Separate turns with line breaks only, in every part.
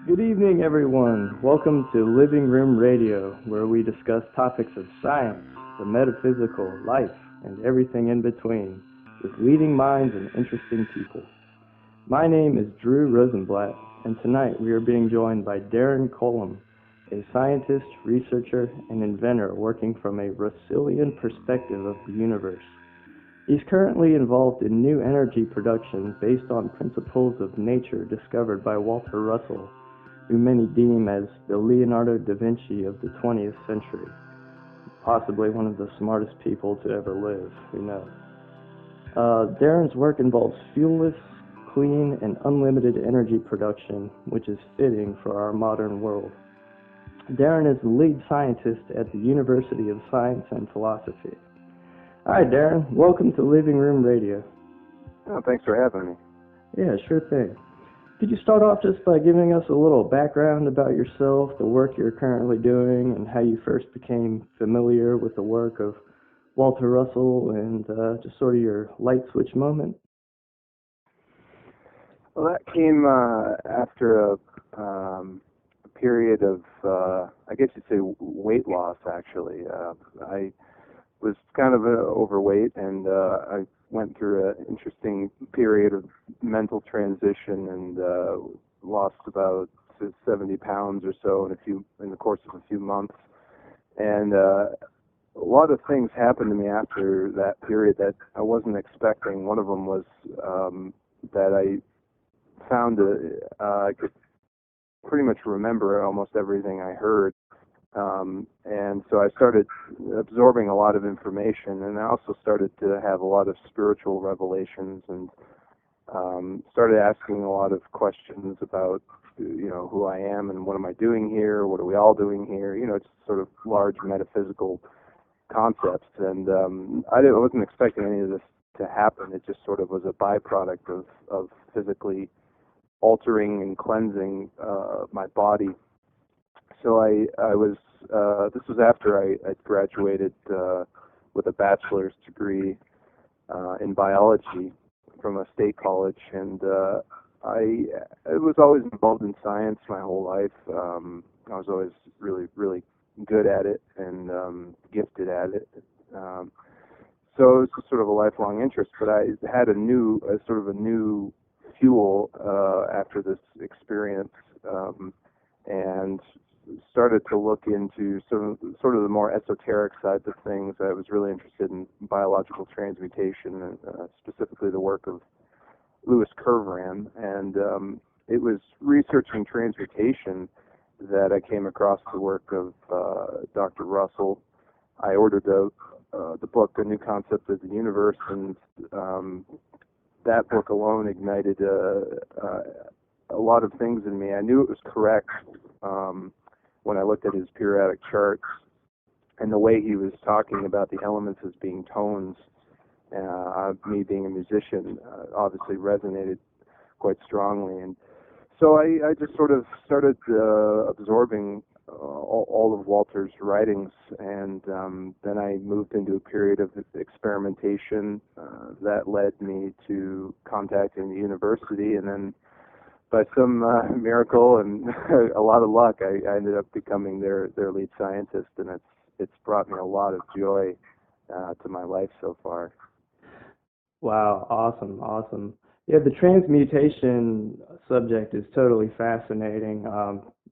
Good evening, everyone. Welcome to Living Room Radio, where we discuss topics of science, the metaphysical, life, and everything in between, with leading minds and interesting people. My name is Drew Rosenblatt, and tonight we are being joined by Darren Colomb, a scientist, researcher, and inventor working from a Russellian perspective of the universe. He's currently involved in new energy production based on principles of nature discovered by Walter Russell, who many deem as the Leonardo da Vinci of the 20th century. Possibly one of the smartest people to ever live, who knows. Darren's work involves fuelless, clean, and unlimited energy production, which is fitting for our modern world. Darren is the lead scientist at the University of Science and Philosophy. Hi, Darren. Welcome to Living Room Radio.
Oh, thanks for having me.
Yeah, sure thing. Could you start off just by giving us a little background about yourself, the work you're currently doing, and how you first became familiar with the work of Walter Russell and just sort of your light switch moment?
Well, that came after a period of, I guess you'd say, weight loss, actually. I was kind of overweight, and I went through an interesting period of mental transition and lost about 70 pounds or so in the course of a few months. And a lot of things happened to me after that period that I wasn't expecting. One of them was that I found I could pretty much remember almost everything I heard. And so I started absorbing a lot of information, and I also started to have a lot of spiritual revelations, and started asking a lot of questions about, who I am and what am I doing here, what are we all doing here, it's sort of large metaphysical concepts. And I wasn't expecting any of this to happen. It just sort of was a byproduct of physically altering and cleansing my body. So I was, this was after I graduated with a bachelor's degree in biology from a state college, and I was always involved in science my whole life. I was always really, really good at it and gifted at it. So it was just sort of a lifelong interest, but I had a sort of a new fuel after this experience, and started to look into sort of the more esoteric sides of things. I was really interested in biological transmutation, and specifically the work of Louis Kervran. And it was researching transmutation that I came across the work of Dr. Russell. I ordered the book, A New Concept of the Universe, and that book alone ignited a lot of things in me. I knew it was correct when I looked at his periodic charts, and the way he was talking about the elements as being tones. Me being a musician obviously resonated quite strongly, and so I just sort of started absorbing all of Walter's writings, and then I moved into a period of experimentation that led me to contacting the university, and then by some miracle and a lot of luck, I ended up becoming their lead scientist, and it's brought me a lot of joy to my life so far.
Wow, awesome. Yeah, the transmutation subject is totally fascinating.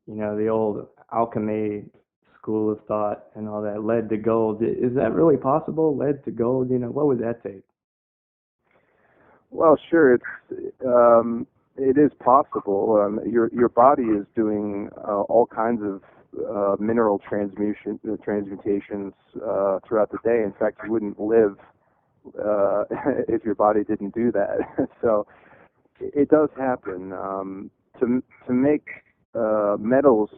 The old alchemy school of thought and all that, lead to gold. Is that really possible, lead to gold? What would that take?
Well, sure, it is possible. Your body is doing all kinds of mineral transmutations throughout the day. In fact, you wouldn't live if your body didn't do that. So it does happen. To make metals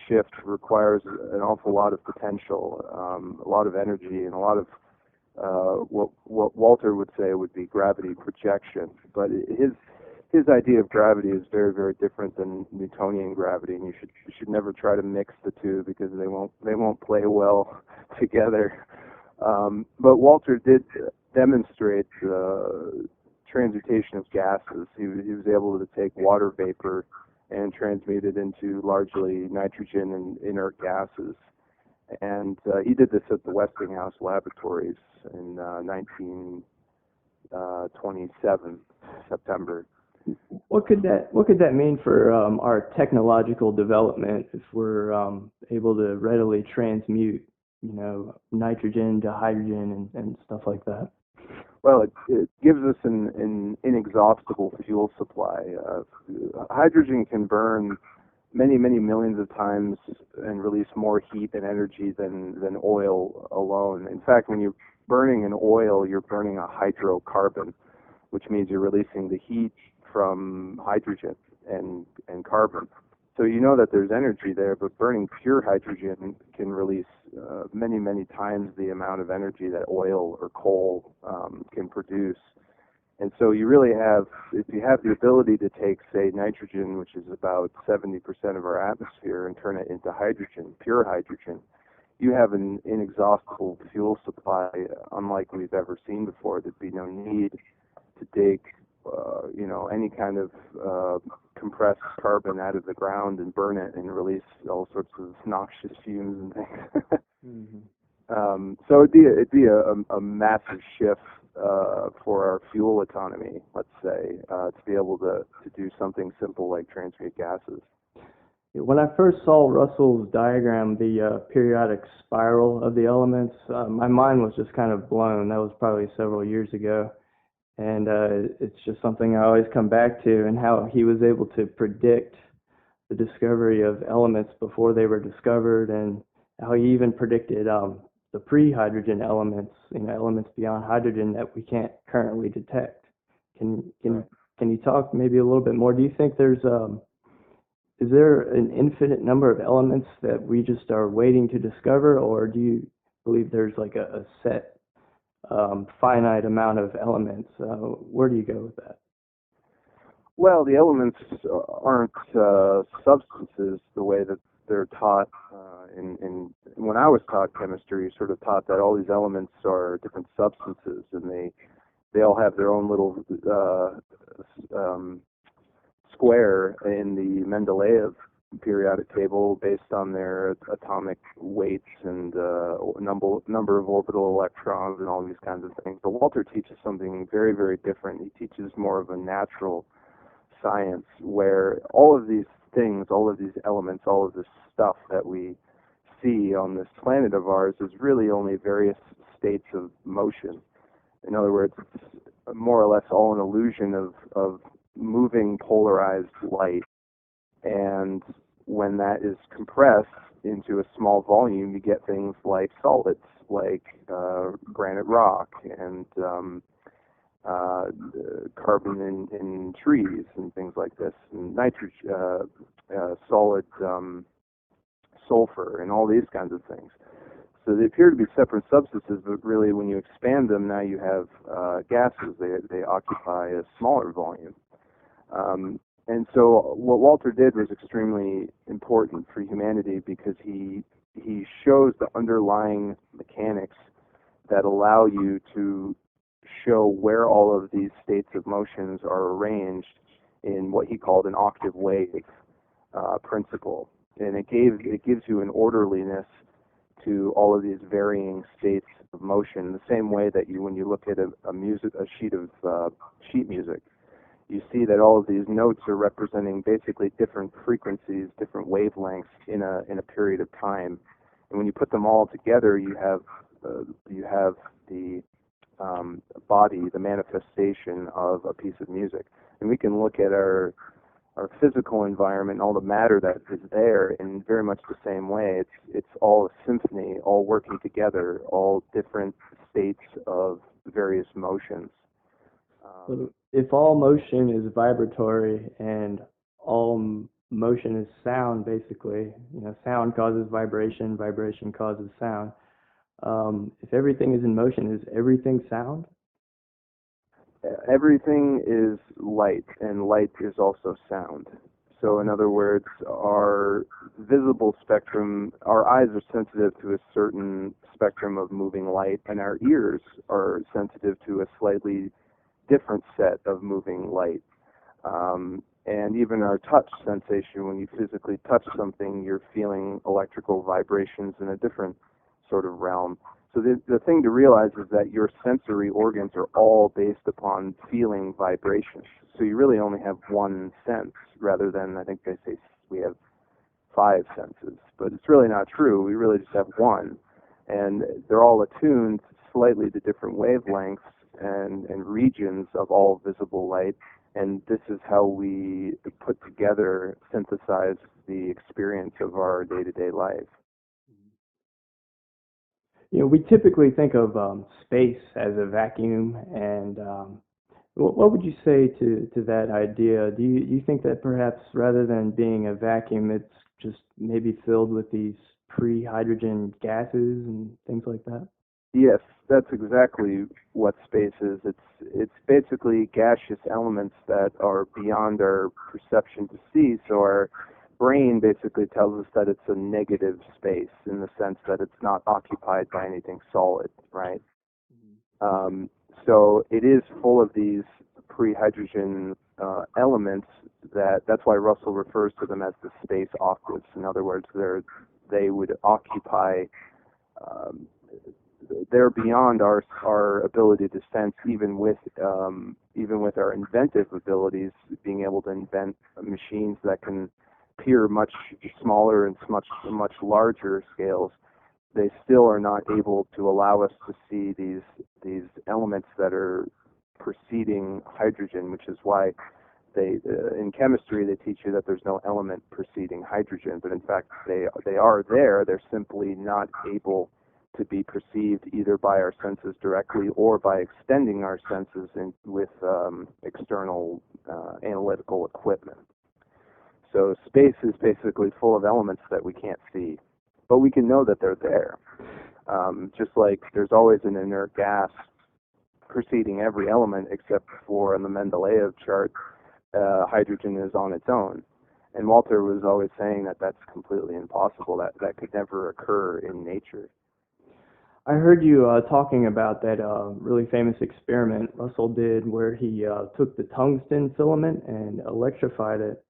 shift requires an awful lot of potential, a lot of energy, and a lot of what Walter would say would be gravity projection. But his idea of gravity is very, very different than Newtonian gravity, and you should never try to mix the two because they won't play well together. But Walter did demonstrate transmutation of gases. He was able to take water vapor and transmuted into largely nitrogen and inert gases. And he did this at the Westinghouse Laboratories in 1927, September.
What could that mean for our technological development if we're able to readily transmute, nitrogen to hydrogen and stuff like that?
Well, it gives us an inexhaustible fuel supply. Hydrogen can burn many, many millions of times and release more heat and energy than oil alone. In fact, when you're burning an oil, you're burning a hydrocarbon, which means you're releasing the heat from hydrogen and carbon. So you know that there's energy there, but burning pure hydrogen can release many, many times the amount of energy that oil or coal can produce. And so you really have, if you have the ability to take, say, nitrogen, which is about 70% of our atmosphere, and turn it into hydrogen, pure hydrogen, you have an inexhaustible fuel supply unlike we've ever seen before. There'd be no need to dig any kind of compressed carbon out of the ground and burn it and release all sorts of noxious fumes and things. So it'd be a massive shift for our fuel economy, let's say, to be able to do something simple like transmute gases.
When I first saw Russell's diagram, the periodic spiral of the elements, my mind was just kind of blown. That was probably several years ago. And it's just something I always come back to, and how he was able to predict the discovery of elements before they were discovered, and how he even predicted the pre-hydrogen elements, elements beyond hydrogen that we can't currently detect. Can you talk maybe a little bit more? Do you think is there an infinite number of elements that we just are waiting to discover, or do you believe there's like a set finite amount of elements? Where do you go with that?
Well, the elements aren't substances the way that they're taught. When I was taught chemistry, you sort of taught that all these elements are different substances, and they all have their own little square in the Mendeleev periodic table based on their atomic weights and number of orbital electrons and all these kinds of things. But Walter teaches something very, very different. He teaches more of a natural science where all of these things, all of these elements, all of this stuff that we see on this planet of ours is really only various states of motion. In other words, it's more or less all an illusion of moving polarized light. And when that is compressed into a small volume, you get things like solids, like granite rock and carbon in trees and things like this, and nitrogen, solid sulfur, and all these kinds of things. So they appear to be separate substances, but really when you expand them, now you have gases. They occupy a smaller volume. And so what Walter did was extremely important for humanity because he shows the underlying mechanics that allow you to show where all of these states of motions are arranged in what he called an octave wave principle. And it gives you an orderliness to all of these varying states of motion, the same way that when you look at a sheet of sheet music, you see that all of these notes are representing basically different frequencies, different wavelengths in a period of time. And when you put them all together, you have the body, the manifestation of a piece of music. And we can look at our physical environment and all the matter that is there in very much the same way. It's all a symphony, all working together, all different states of various motions.
If all motion is vibratory and all motion is sound, basically, sound causes vibration, vibration causes sound. If everything is in motion, is everything sound?
Everything is light, and light is also sound. So in other words, our visible spectrum, our eyes are sensitive to a certain spectrum of moving light, and our ears are sensitive to a slightly different set of moving light. And even our touch sensation, when you physically touch something, you're feeling electrical vibrations in a different sort of realm. So the thing to realize is that your sensory organs are all based upon feeling vibrations. So you really only have one sense, rather than, I think they say we have 5 senses. But it's really not true. We really just have one. And they're all attuned slightly to different wavelengths and regions of all visible light. And this is how we put together, synthesize the experience of our day-to-day life.
You know, we typically think of space as a vacuum, and what would you say to that idea? Do you think that perhaps rather than being a vacuum, it's just maybe filled with these pre-hydrogen gases and things like that?
Yes, that's exactly what space is. It's basically gaseous elements that are beyond our perception to see. So our brain basically tells us that it's a negative space in the sense that it's not occupied by anything solid, right? So it is full of these pre-hydrogen elements. That's why Russell refers to them as the space octaves. In other words, they would occupy. They're beyond our ability to sense, even with our inventive abilities, being able to invent machines that can peer much smaller and much larger scales. They still are not able to allow us to see these elements that are preceding hydrogen, which is why in chemistry they teach you that there's no element preceding hydrogen, but in fact they are there. They're simply not able to be perceived either by our senses directly or by extending our senses with external analytical equipment. So space is basically full of elements that we can't see, but we can know that they're there. Just like there's always an inert gas preceding every element, except for on the Mendeleev chart, hydrogen is on its own. And Walter was always saying that that's completely impossible. That could never occur in nature.
I heard you talking about that really famous experiment Russell did where he took the tungsten filament and electrified it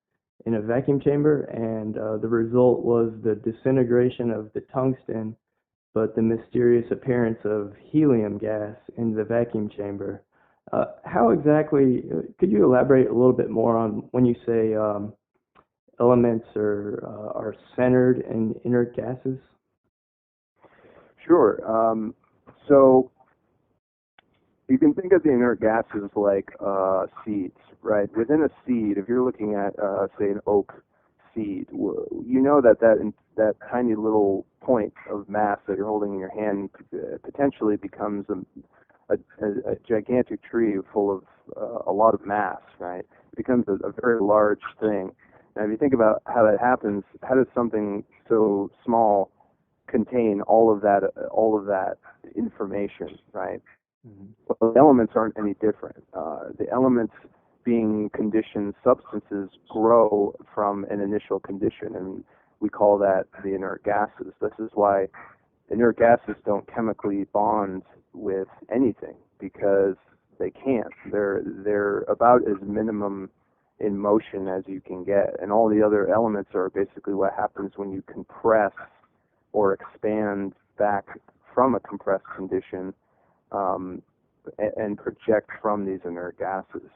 in a vacuum chamber, and the result was the disintegration of the tungsten, but the mysterious appearance of helium gas in the vacuum chamber. How exactly, could you elaborate a little bit more on when you say elements are centered in inert gases?
Sure. So you can think of the inert gases like seeds, right? Within a seed, if you're looking at, say, an oak seed, you know that tiny little point of mass that you're holding in your hand potentially becomes a gigantic tree full of a lot of mass, right? It becomes a very large thing. Now, if you think about how that happens, how does something so small contain all of that information, right? Mm-hmm. Well, the elements aren't any different. The elements, being conditioned substances, grow from an initial condition, and we call that the inert gases. This is why inert gases don't chemically bond with anything, because they can't. They're about as minimum in motion as you can get, and all the other elements are basically what happens when you compress or expand back from a compressed condition and project from these inert gases.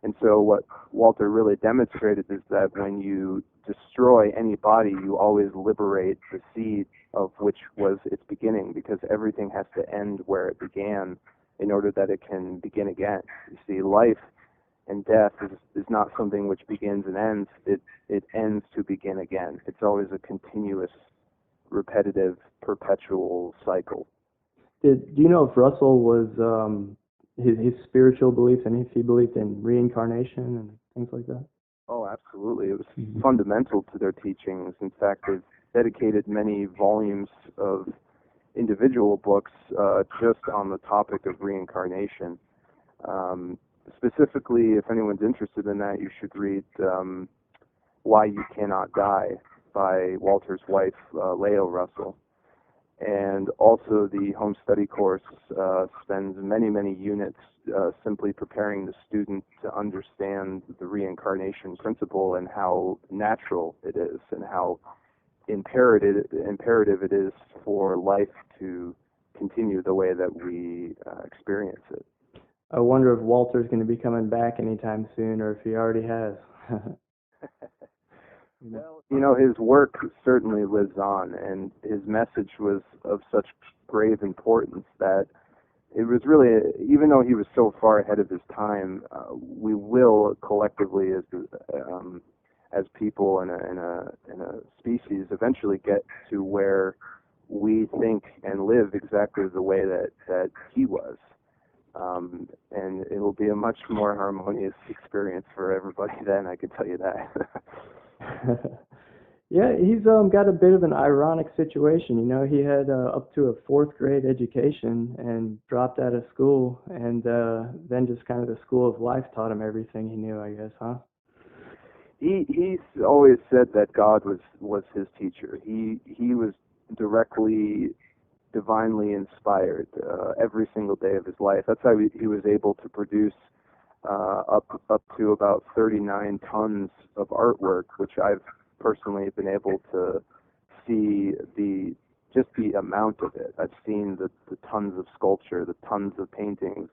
And so what Walter really demonstrated is that when you destroy any body, you always liberate the seed of which was its beginning, because everything has to end where it began in order that it can begin again. You see, life and death is not something which begins and ends. It ends to begin again. It's always a continuous, repetitive, perpetual cycle.
Do you know if Russell was his spiritual beliefs, and if he believed in reincarnation and things like that?
Oh, absolutely. It was fundamental to their teachings. In fact, they've dedicated many volumes of individual books just on the topic of reincarnation. Specifically, if anyone's interested in that, you should read Why You Cannot Die by Walter's wife, Leo Russell. And also the home study course spends many, many units simply preparing the student to understand the reincarnation principle and how natural it is and how imperative it is for life to continue the way that we experience it.
I wonder if Walter's going to be coming back anytime soon, or if he already has.
Well, his work certainly lives on, and his message was of such grave importance that it was really, even though he was so far ahead of his time, we will collectively, as people in a species, eventually get to where we think and live exactly the way that he was. And it will be a much more harmonious experience for everybody then, I can tell you that.
Yeah, he's got a bit of an ironic situation. He had up to a fourth grade education and dropped out of school, and then just kind of the school of life taught him everything he knew, I guess, huh?
He's always said that God was his teacher. He was directly, divinely inspired every single day of his life. That's how he was able to produce up to about 39 tons of artwork, which I've personally been able to see the amount of it. I've seen the tons of sculpture, the tons of paintings,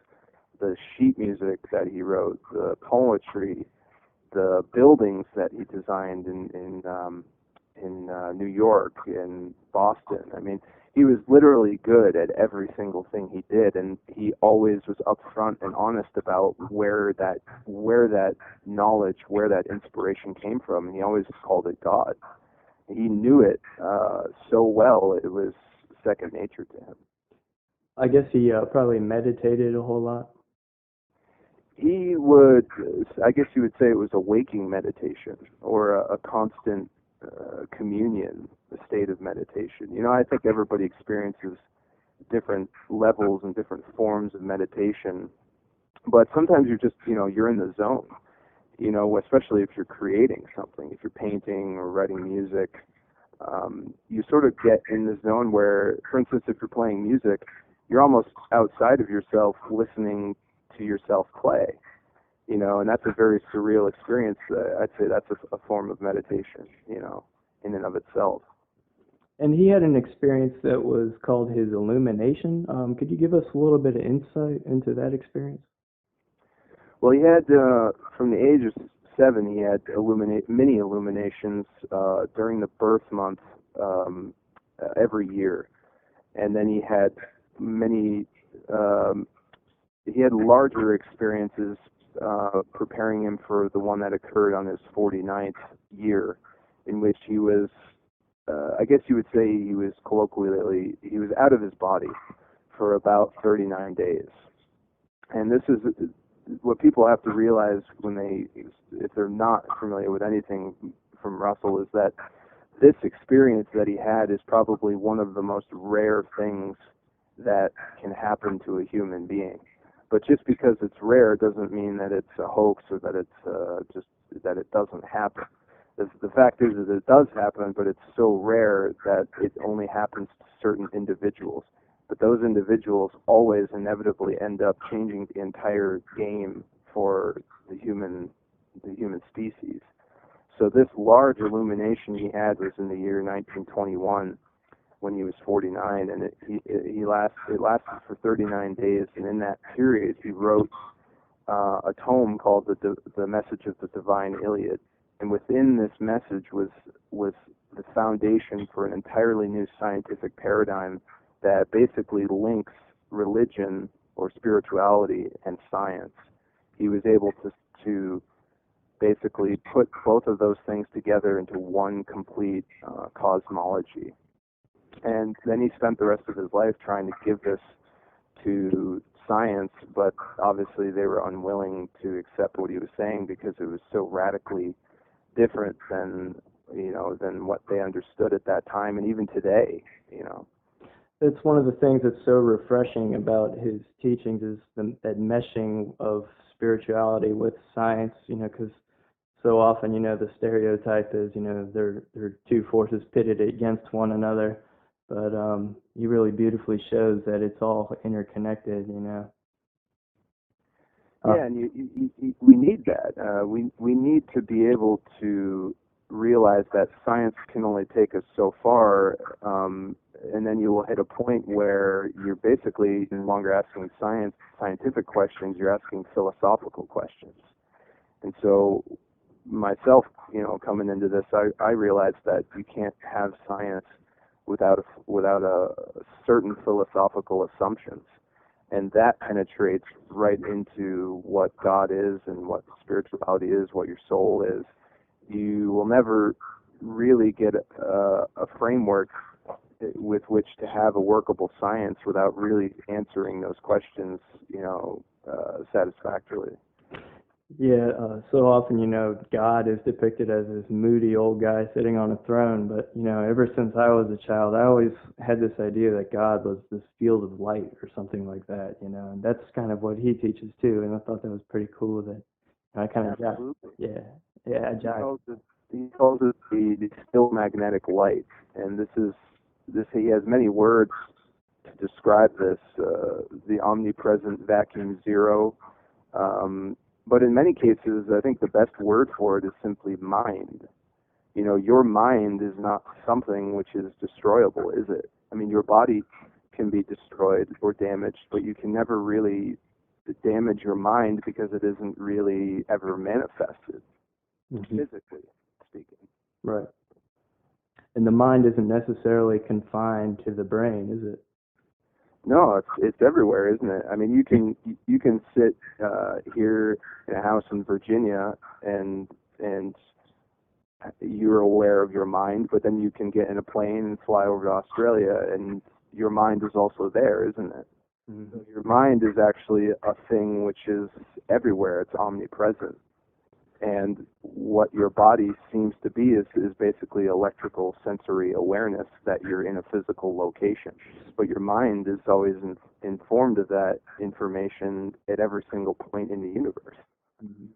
the sheet music that he wrote, the poetry, the buildings that he designed in New York, in Boston. I mean, he was literally good at every single thing he did, and he always was upfront and honest about where that knowledge, where that inspiration came from, and he always called it God. He knew it so well, it was second nature to him.
I guess he probably meditated a whole lot.
He would, I guess you would say it was a waking meditation, or a constant communion, a state of meditation. I think everybody experiences different levels and different forms of meditation, but sometimes you're just, you're in the zone, especially if you're creating something, if you're painting or writing music, you sort of get in the zone where, for instance, if you're playing music, you're almost outside of yourself listening to yourself play, and that's a very surreal experience. I'd say that's a form of meditation, in and of itself.
And he had an experience that was called his illumination. Could you give us a little bit of insight into that experience?
Well, he had, from the age of 7, he had mini illuminations during the birth month every year. And then he had larger experiences preparing him for the one that occurred on his 49th year, in which he was, I guess you would say he was colloquially, he was out of his body for about 39 days. And this is what people have to realize if they're not familiar with anything from Russell, is that this experience that he had is probably one of the most rare things that can happen to a human being. But just because it's rare doesn't mean that it's a hoax, or that it's just that it doesn't happen. The fact is that it does happen, but it's so rare that it only happens to certain individuals. But those individuals always inevitably end up changing the entire game for the human species. So this large illumination he had was in the year 1921, when he was 49, and it lasted for 39 days. And in that period, he wrote a tome called the Message of the Divine Iliad. And within this message was the foundation for an entirely new scientific paradigm that basically links religion or spirituality and science. He was able to basically put both of those things together into one complete cosmology. And then he spent the rest of his life trying to give this to science, but obviously they were unwilling to accept what he was saying because it was so radically different than what they understood at that time, and even today.
It's one of the things that's so refreshing about his teachings, is that meshing of spirituality with science, because so often, the stereotype is, they're two forces pitted against one another. but he really beautifully shows that it's all interconnected,
Yeah, and we need that. We need to be able to realize that science can only take us so far, and then you will hit a point where you're basically no longer asking scientific questions. You're asking philosophical questions. And so, myself, coming into this, I realized that you can't have science without a certain philosophical assumptions. And that penetrates right into what God is and what spirituality is, what your soul is. You will never really get a framework with which to have a workable science without really answering those questions, satisfactorily.
Yeah, so often, God is depicted as this moody old guy sitting on a throne, but, ever since I was a child, I always had this idea that God was this field of light or something like that, and that's kind of what he teaches too, and I thought that was pretty cool that I kind of got,
he calls it the still magnetic light, and he has many words to describe this, the omnipresent vacuum zero, but in many cases, I think the best word for it is simply mind. Your mind is not something which is destroyable, is it? I mean, your body can be destroyed or damaged, but you can never really damage your mind because it isn't really ever manifested, physically speaking.
Right. And the mind isn't necessarily confined to the brain, is it?
No, it's everywhere, isn't it? I mean, you can sit here in a house in Virginia and you're aware of your mind, but then you can get in a plane and fly over to Australia, and your mind is also there, isn't it? Mm-hmm. So your mind is actually a thing which is everywhere. It's omnipresent. And what your body seems to be is basically electrical sensory awareness that you're in a physical location. But your mind is always informed of that information at every single point in the universe.
Mm-hmm.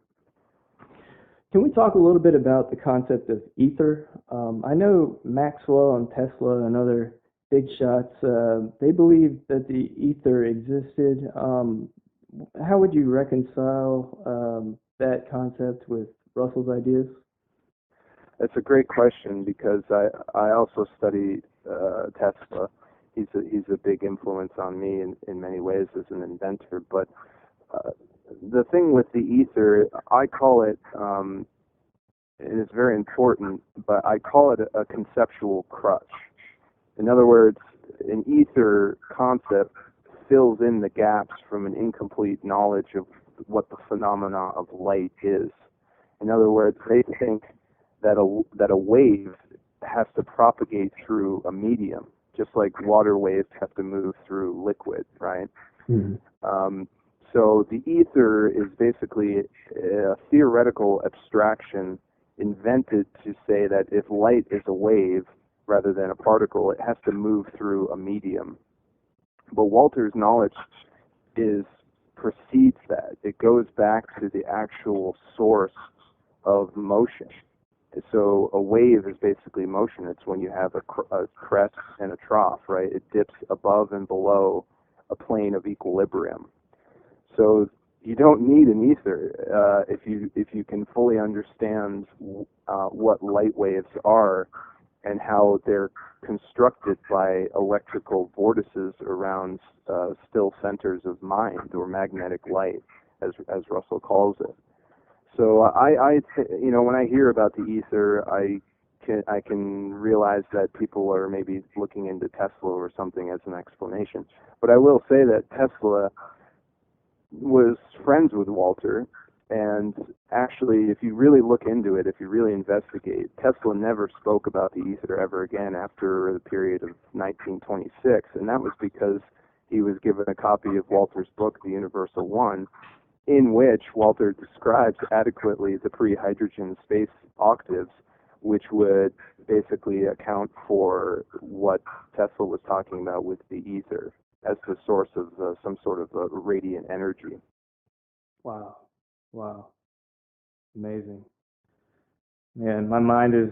Can we talk a little bit about the concept of ether? I know Maxwell and Tesla and other big shots, they believed that the ether existed. How would you reconcile that concept with Russell's ideas?
That's a great question because I also study Tesla. He's a big influence on me in many ways as an inventor. But the thing with the ether, I call it, and it's very important, but I call it a conceptual crutch. In other words, an ether concept fills in the gaps from an incomplete knowledge of what the phenomena of light is. In other words, they think that a wave has to propagate through a medium, just like water waves have to move through liquid, right? Mm-hmm. So the ether is basically a theoretical abstraction invented to say that if light is a wave rather than a particle, it has to move through a medium. But Walter's knowledge precedes that. It goes back to the actual source of motion. So a wave is basically motion. It's when you have a crest and a trough, right? It dips above and below a plane of equilibrium. So you don't need an ether if you can fully understand what light waves are and how they're constructed by electrical vortices around still centers of mind, or magnetic light, as Russell calls it. So when I hear about the ether, I can realize that people are maybe looking into Tesla or something as an explanation. But I will say that Tesla was friends with Walter, and actually, if you really look into it, if you really investigate, Tesla never spoke about the ether ever again after the period of 1926, and that was because he was given a copy of Walter's book, The Universal One, in which Walter describes adequately the pre-hydrogen space octaves, which would basically account for what Tesla was talking about with the ether as the source of some sort of radiant energy.
Wow. Amazing. Man, my mind is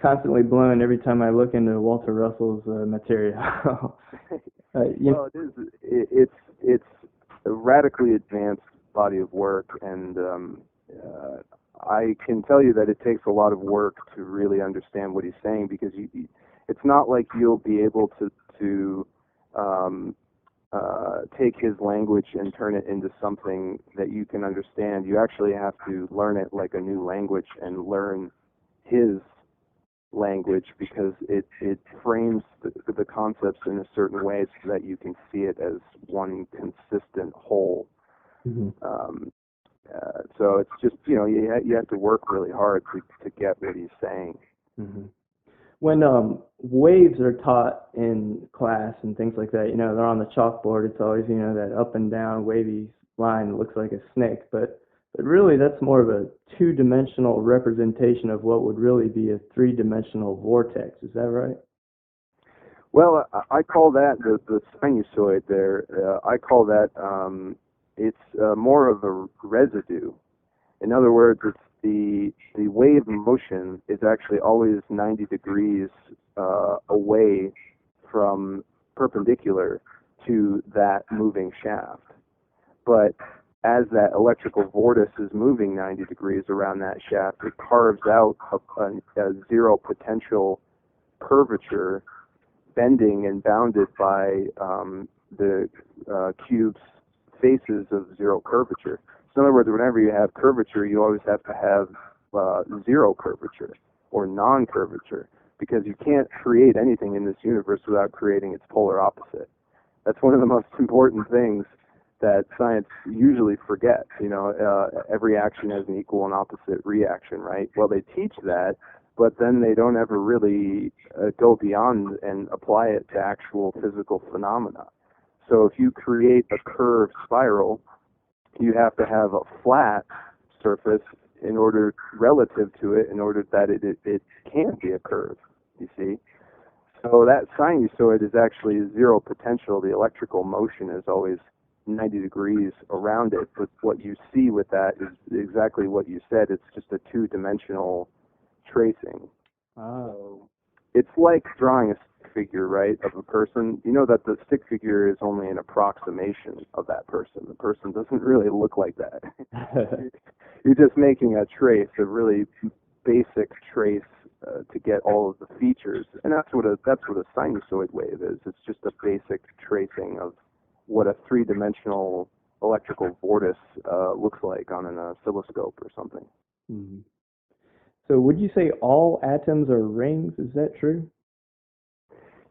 constantly blown every time I look into Walter Russell's material.
Well, it is. It's a radically advanced body of work, and I can tell you that it takes a lot of work to really understand what he's saying, because it's not like you'll be able to take his language and turn it into something that you can understand. You actually have to learn it like a new language and learn his language, because it frames the concepts in a certain way so that you can see it as one consistent whole.
Mm-hmm.
So it's just, you have to work really hard to get what he's saying.
Mm-hmm. When waves are taught in class and things like that, they're on the chalkboard. It's always, that up and down wavy line that looks like a snake, but really that's more of a two-dimensional representation of what would really be a three-dimensional vortex. Is that right?
Well, I call that the sinusoid there. I call that it's more of a residue. In other words, it's the wave motion is actually always 90 degrees away from perpendicular to that moving shaft. But as that electrical vortex is moving 90 degrees around that shaft, it carves out a zero potential curvature, bending and bounded by the cube's faces of zero curvature. So in other words, whenever you have curvature, you always have to have zero curvature or non-curvature, because you can't create anything in this universe without creating its polar opposite. That's one of the most important things that science usually forgets. Every action has an equal and opposite reaction, right? Well, they teach that, but then they don't ever really go beyond and apply it to actual physical phenomena. So if you create a curved spiral, you have to have a flat surface in order, relative to it, in order that it can't be a curve, you see? So that sinusoid is actually zero potential. The electrical motion is always 90 degrees around it, but what you see with that is exactly what you said. It's just a two-dimensional tracing. So it's like drawing a stick figure, right, of a person. You know that the stick figure is only an approximation of that person. The person doesn't really look like that. You're just making a trace, a really basic trace to get all of the features, and that's what a sinusoid wave is. It's just a basic tracing of what a three-dimensional electrical vortex looks like on an oscilloscope or something.
Mm-hmm. So would you say all atoms are rings? Is that true?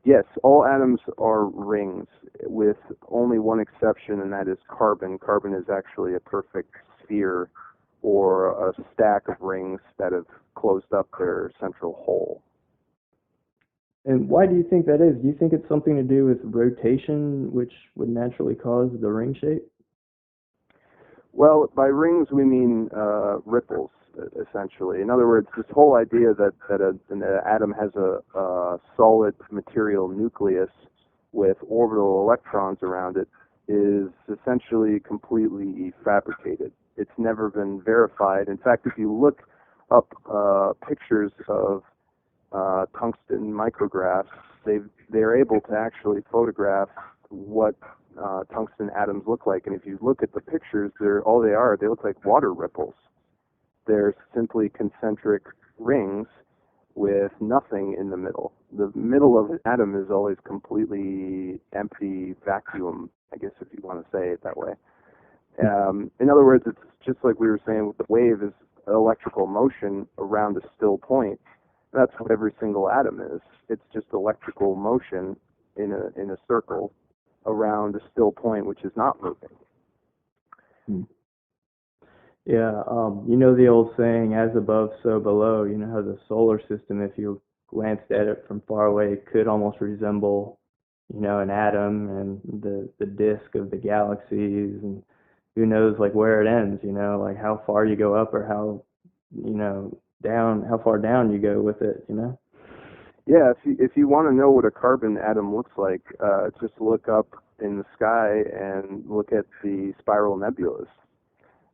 Yes, all atoms are rings, with only one exception, and that is carbon. Carbon is actually a perfect sphere, or a stack of rings that have closed up their central hole.
And why do you think that is? Do you think it's something to do with rotation, which would naturally cause the ring shape?
Well, by rings we mean ripples, essentially. In other words, this whole idea that an atom has a solid material nucleus with orbital electrons around it is essentially completely fabricated. It's never been verified. In fact, if you look up pictures of tungsten micrographs, they're able to actually photograph what tungsten atoms look like. And if you look at the pictures, they look like water ripples. They're simply concentric rings with nothing in the middle. The middle of an atom is always completely empty vacuum, I guess, if you want to say it that way. In other words, it's just like we were saying with the wave, is electrical motion around a still point. That's what every single atom is. It's just electrical motion in a circle around a still point, which is not moving.
Yeah, the old saying, as above, so below. You know how the solar system, if you glanced at it from far away, could almost resemble, an atom, and the disk of the galaxies, and who knows, like, where it ends, like how far you go up, or how, how far down you go with it,
Yeah, if you want to know what a carbon atom looks like, just look up in the sky and look at the spiral nebulas.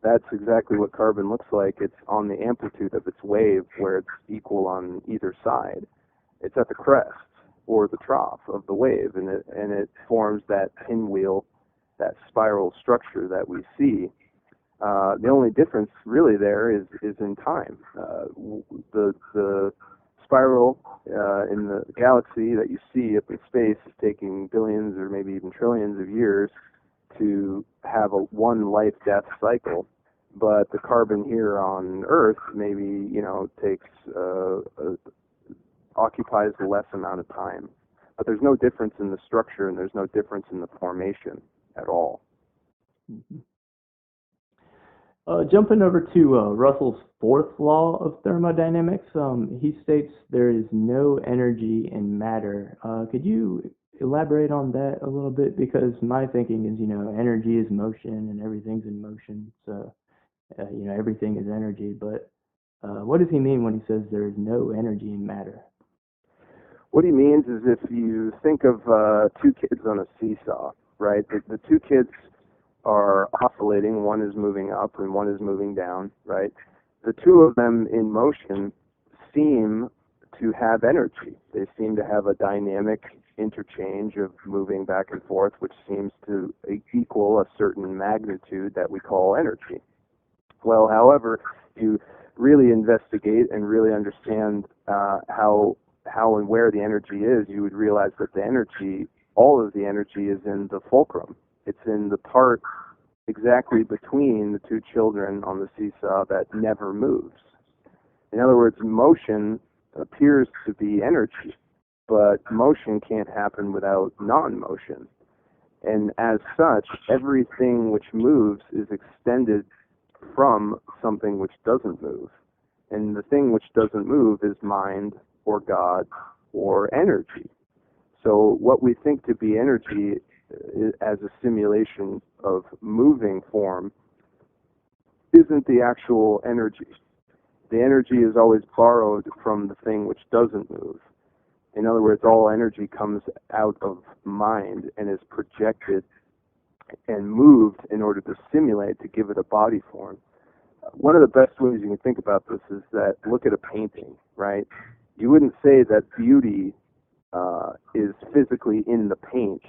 That's exactly what carbon looks like. It's on the amplitude of its wave where it's equal on either side. It's at the crest or the trough of the wave, and it forms that pinwheel, that spiral structure that we see. The only difference really there is in time. The spiral in the galaxy that you see up in space is taking billions or maybe even trillions of years to have a one life-death cycle, but the carbon here on Earth maybe takes occupies less amount of time. But there's no difference in the structure and there's no difference in the formation at all.
Mm-hmm. Jumping over to Russell's fourth law of thermodynamics, he states there is no energy in matter. Could you elaborate on that a little bit? Because my thinking is, energy is motion and everything's in motion. So, everything is energy. But what does he mean when he says there is no energy in matter?
What he means is if you think of two kids on a seesaw, right? The two kids are oscillating. One is moving up and one is moving down, right? The two of them in motion seem to have energy. They seem to have a dynamic interchange of moving back and forth, which seems to equal a certain magnitude that we call energy. Well, however, you really investigate and really understand how and where the energy is, you would realize that the energy, all of the energy is in the fulcrum. It's in the part exactly between the two children on the seesaw that never moves. In other words, motion appears to be energy, but motion can't happen without non-motion. And as such, everything which moves is extended from something which doesn't move. And the thing which doesn't move is mind or God or energy. So what we think to be energy as a simulation of moving form isn't the actual energy. The energy is always borrowed from the thing which doesn't move. In other words, all energy comes out of mind and is projected and moved in order to simulate, to give it a body form. One of the best ways you can think about this is that look at a painting, right? You wouldn't say that beauty is physically in the paint.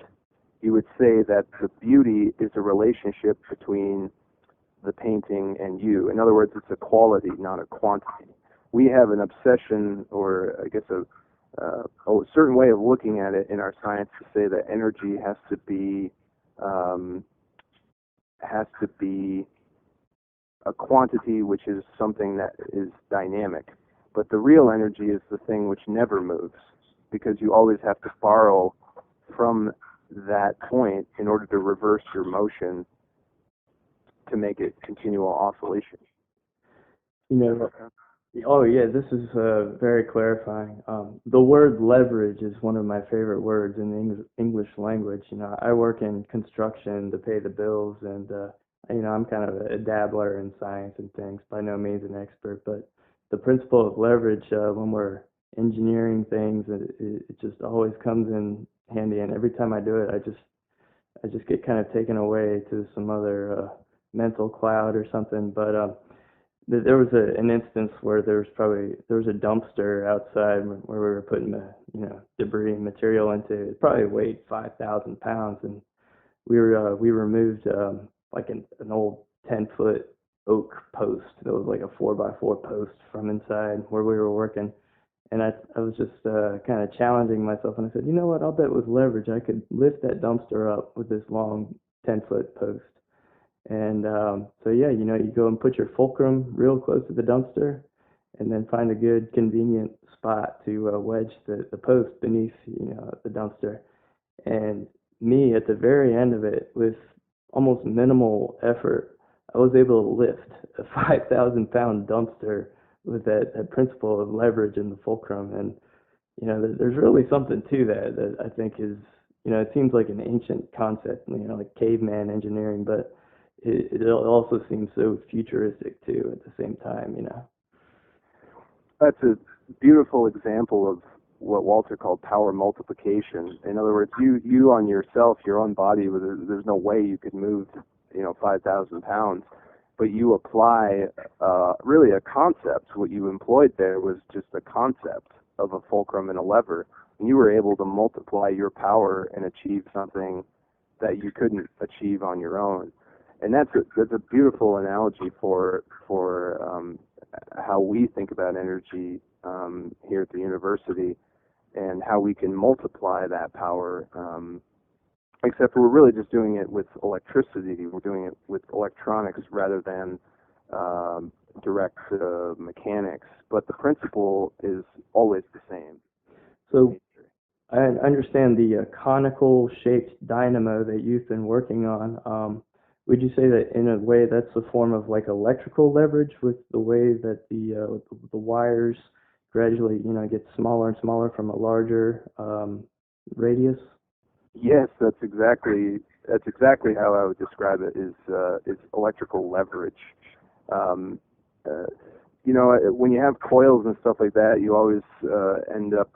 You would say that the beauty is a relationship between the painting and you. In other words, it's a quality, not a quantity. We have an obsession, or I guess a certain way of looking at it in our science, to say that energy has to be a quantity which is something that is dynamic. But the real energy is the thing which never moves, because you always have to borrow from that point in order to reverse your motion to make it continual oscillation.
Oh yeah, this is very clarifying. The word leverage is one of my favorite words in the English language. I work in construction to pay the bills, and I'm kind of a dabbler in science and things. By no means an expert, but the principle of leverage when we're engineering things, it just always comes in handy. And every time I do it, I just get kind of taken away to some other mental cloud or something. But there was an instance where there was a dumpster outside where we were putting the debris and material into. It probably weighed 5,000 pounds, and we removed like an old 10-foot oak post that was like a 4x4 post from inside where we were working. And I was just kind of challenging myself, and I said, you know what, I'll bet with leverage I could lift that dumpster up with this long 10-foot post. And so yeah, you go and put your fulcrum real close to the dumpster, and then find a good convenient spot to wedge the post beneath the dumpster. And me, at the very end of it, with almost minimal effort, I was able to lift a 5,000-pound dumpster with that principle of leverage in the fulcrum. And there's really something to that I think is, it seems like an ancient concept, like caveman engineering, but it also seems so futuristic too at the same time.
That's a beautiful example of what Walter called power multiplication. In other words, you on yourself, your own body, there's no way you could move 5,000 pounds. but you apply really a concept. What you employed there was just a concept of a fulcrum and a lever, and you were able to multiply your power and achieve something that you couldn't achieve on your own. And that's a beautiful analogy for how we think about energy here at the university, and how we can multiply that power. Except we're really just doing it with electricity. We're doing it with electronics rather than direct mechanics. But the principle is always the same.
So I understand the conical shaped dynamo that you've been working on. Would you say that in a way that's a form of like electrical leverage, with the way that the wires gradually get smaller and smaller from a larger radius?
Yes, that's exactly how I would describe it. Is electrical leverage. When you have coils and stuff like that, you always end up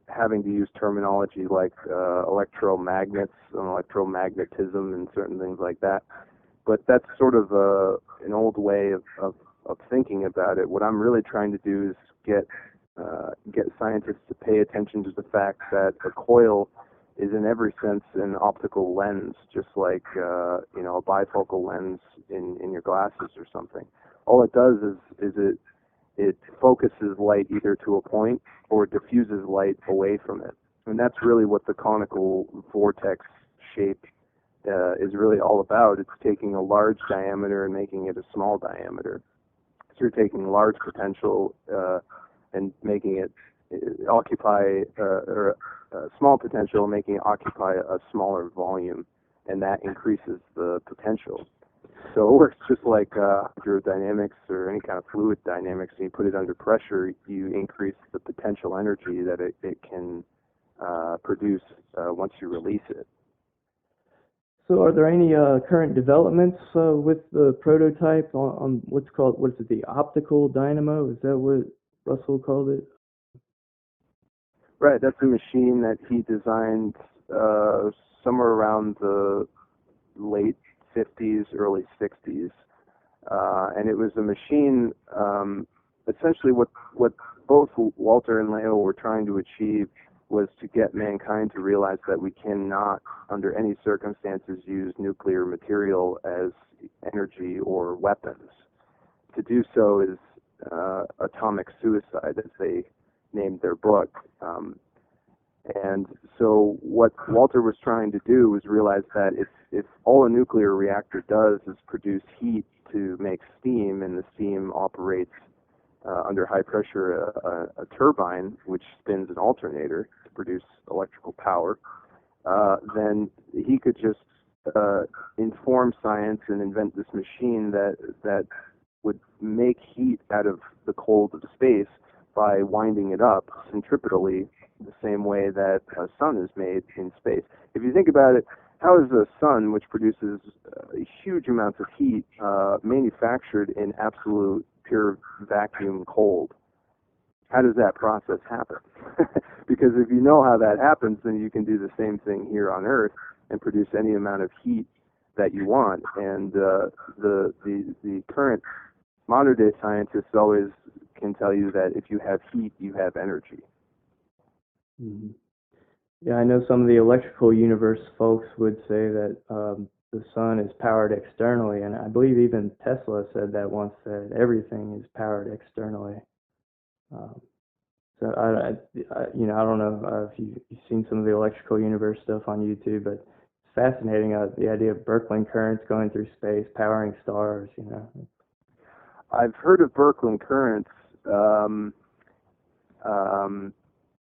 having to use terminology like electromagnets and electromagnetism and certain things like that. But that's sort of an old way of thinking about it. What I'm really trying to do is get scientists to pay attention to the fact that a coil is in every sense an optical lens, just like a bifocal lens in your glasses or something. All it does is it focuses light either to a point or diffuses light away from it. And that's really what the conical vortex shape is really all about. It's taking a large diameter and making it a small diameter. So you're taking large potential and making it occupy, or small potential, making it occupy a smaller volume, and that increases the potential. So it works just like hydrodynamics or any kind of fluid dynamics. When you put it under pressure, you increase the potential energy that it can produce once you release it.
So are there any current developments with the prototype on what is it, the optical dynamo? Is that what Russell called it?
Right, that's a machine that he designed somewhere around the late 50s, early 60s. And it was a machine, essentially what both Walter and Leo were trying to achieve was to get mankind to realize that we cannot, under any circumstances, use nuclear material as energy or weapons. To do so is atomic suicide, as they named their book. And so what Walter was trying to do was realize that if all a nuclear reactor does is produce heat to make steam, and the steam operates under high pressure a turbine, which spins an alternator to produce electrical power, then he could just inform science and invent this machine that would make heat out of the cold of space by winding it up centripetally, the same way that a sun is made in space. If you think about it, how is the sun, which produces huge amounts of heat, manufactured in absolute pure vacuum cold? How does that process happen? Because if you know how that happens, then you can do the same thing here on Earth and produce any amount of heat that you want. And the current modern day scientists always can tell you that if you have heat, you have energy.
Mm-hmm. Yeah, I know some of the electrical universe folks would say that the sun is powered externally, and I believe even Tesla said that once, that everything is powered externally. So I don't know if you've seen some of the electrical universe stuff on YouTube, but it's fascinating, the idea of Birkeland currents going through space, powering stars.
I've heard of Birkeland currents.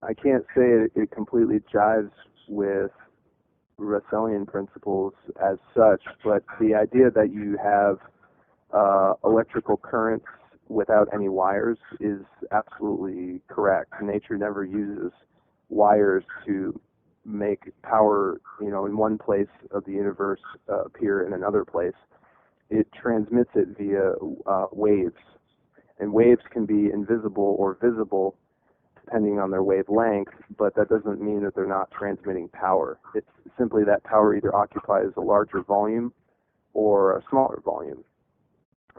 I can't say it completely jives with Russellian principles as such, but the idea that you have electrical currents without any wires is absolutely correct. Nature never uses wires to make power, in one place of the universe appear in another place. It transmits it via waves, and waves can be invisible or visible depending on their wavelength, but that doesn't mean that they're not transmitting power. It's simply that power either occupies a larger volume or a smaller volume.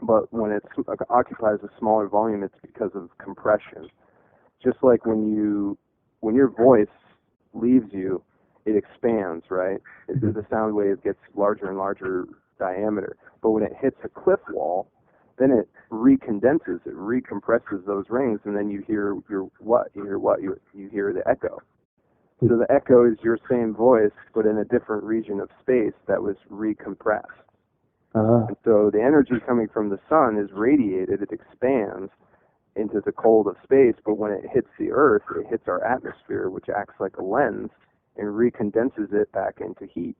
but when it occupies a smaller volume, it's because of compression. Just like when your voice leaves you, it expands, right? The sound wave gets larger and larger diameter. But when it hits a cliff wall, then it recondenses, it recompresses those rings, and then you hear you hear the echo. So the echo is your same voice, but in a different region of space that was recompressed. And so the energy coming from the sun is radiated, it expands into the cold of space, but when it hits the Earth, it hits our atmosphere, which acts like a lens, and recondenses it back into heat.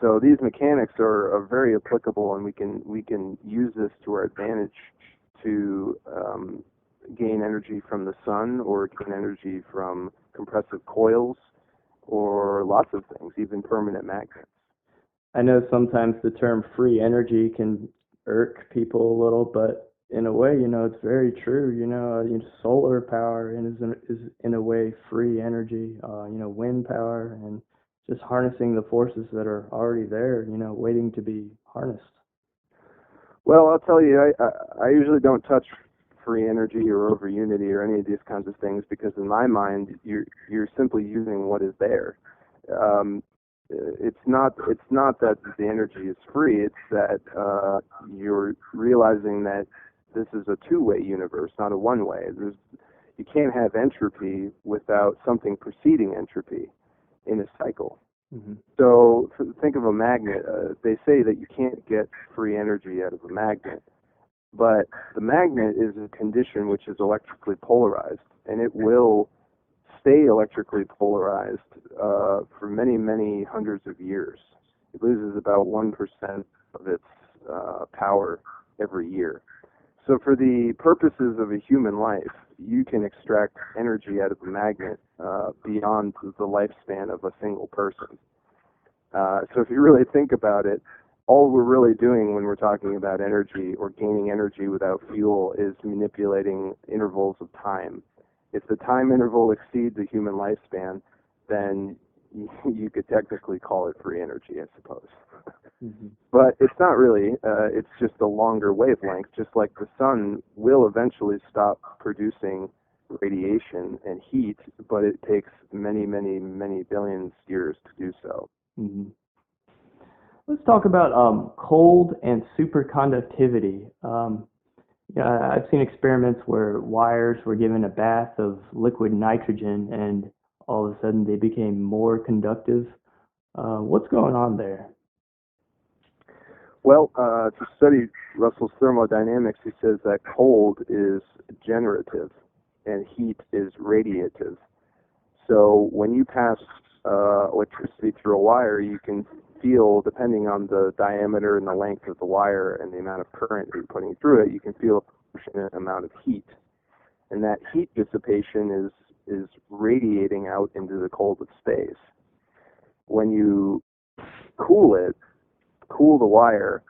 So these mechanics are very applicable, and we can use this to our advantage to gain energy from the sun, or gain energy from compressive coils, or lots of things, even permanent magnets.
I know sometimes the term free energy can irk people a little, but in a way, it's very true. Solar power is in a way free energy. Wind power, and just harnessing the forces that are already there, waiting to be harnessed.
Well, I'll tell you, I usually don't touch free energy or over unity or any of these kinds of things, because in my mind, you're simply using what is there. It's not that the energy is free. It's that you're realizing that this is a two-way universe, not a one-way. You can't have entropy without something preceding entropy in a cycle. Mm-hmm. So think of a magnet. They say that you can't get free energy out of a magnet, but the magnet is a condition which is electrically polarized, and it will stay electrically polarized for many, many hundreds of years. It loses about 1% of its power every year. So for the purposes of a human life, you can extract energy out of a magnet beyond the lifespan of a single person. So if you really think about it, all we're really doing when we're talking about energy or gaining energy without fuel is manipulating intervals of time. If the time interval exceeds the human lifespan, then you could technically call it free energy, I suppose. Mm-hmm. But it's not really. It's just a longer wavelength, just like the sun will eventually stop producing radiation and heat, but it takes many, many, many billions of years to do so.
Mm-hmm. Let's talk about cold and superconductivity. I've seen experiments where wires were given a bath of liquid nitrogen, and all of a sudden they became more conductive. What's going on there?
Well, to study Russell's thermodynamics, he says that cold is generative and heat is radiative. So when you pass electricity through a wire, you can feel, depending on the diameter and the length of the wire and the amount of current you're putting through it, you can feel a proportionate amount of heat. And that heat dissipation is radiating out into the cold of space. When you cool the wire,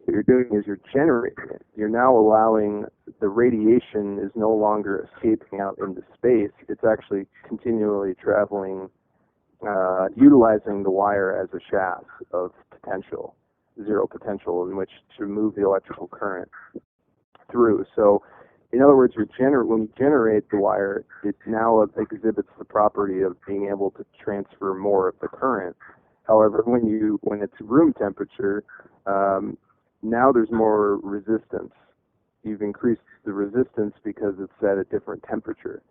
what you're doing is you're generating it. You're now allowing the radiation is no longer escaping out into space. It's actually continually traveling, utilizing the wire as a shaft of potential, zero potential, in which to move the electrical current through. So, in other words, when you generate the wire, it now exhibits the property of being able to transfer more of the current. However, when it's room temperature, now there's more resistance. You've increased the resistance because it's at a different temperature,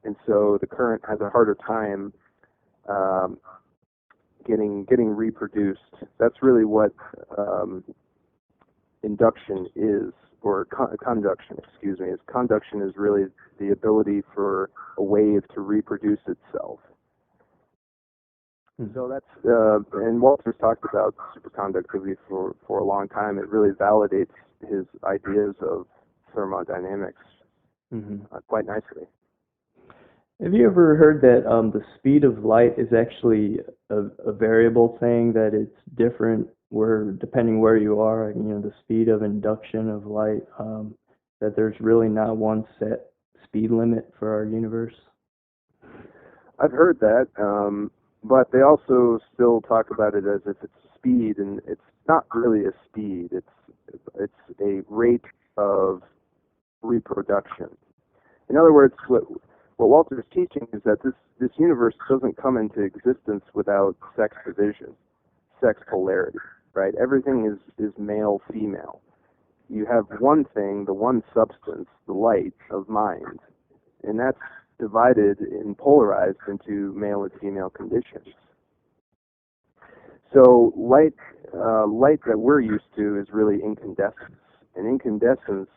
and so the current has a harder time getting reproduced. That's really what induction is, or conduction. Excuse me. Conduction is really the ability for a wave to reproduce itself. So that's, and Walter's talked about superconductivity for a long time. It really validates his ideas of thermodynamics quite nicely.
Have you ever heard that the speed of light is actually a variable thing, that it's different depending where you are, the speed of induction of light, that there's really not one set speed limit for our universe?
I've heard that. But they also still talk about it as if it's speed, and it's not really a speed. It's a rate of reproduction. In other words, what Walter is teaching is that this universe doesn't come into existence without sex division, sex polarity, right? Everything is male, female. You have one thing, the one substance, the light of mind, and that's divided and polarized into male and female conditions. So light that we're used to is really incandescence, and incandescence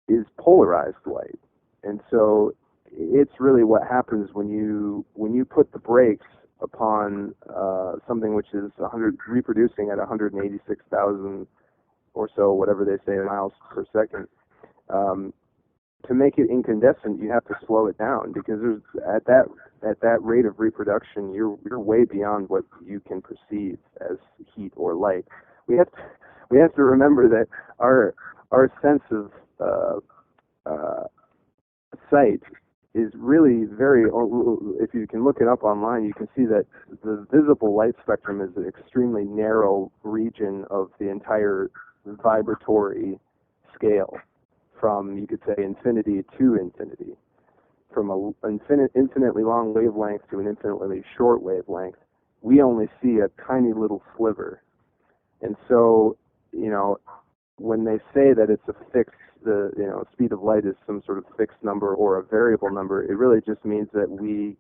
is polarized light, and so it's really what happens when you put the brakes upon something which is reproducing at 186,000 or so, whatever they say, miles per second. To make it incandescent, you have to slow it down, because at that rate of reproduction, you're way beyond what you can perceive as heat or light. We have to remember that our sense of sight is really very, if you can look it up online, you can see that the visible light spectrum is an extremely narrow region of the entire vibratory scale, from, you could say, infinity to infinity, from an infinitely long wavelength to an infinitely short wavelength. We only see a tiny little sliver. And so, when they say that it's a fixed, the speed of light is some sort of fixed number or a variable number, it really just means that we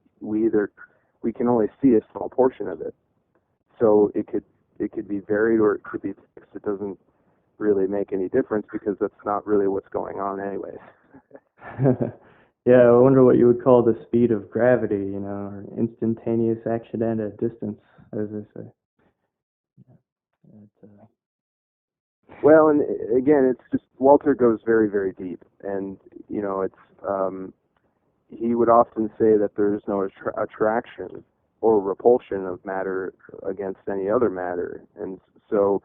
can only see a small portion of it. So it could be varied or it could be fixed. It doesn't really make any difference, because that's not really what's going on anyways.
Yeah, I wonder what you would call the speed of gravity, or instantaneous action at a distance, as they say.
Well, and again, it's just, Walter goes very, very deep, and it's he would often say that there's no attraction or repulsion of matter against any other matter, and so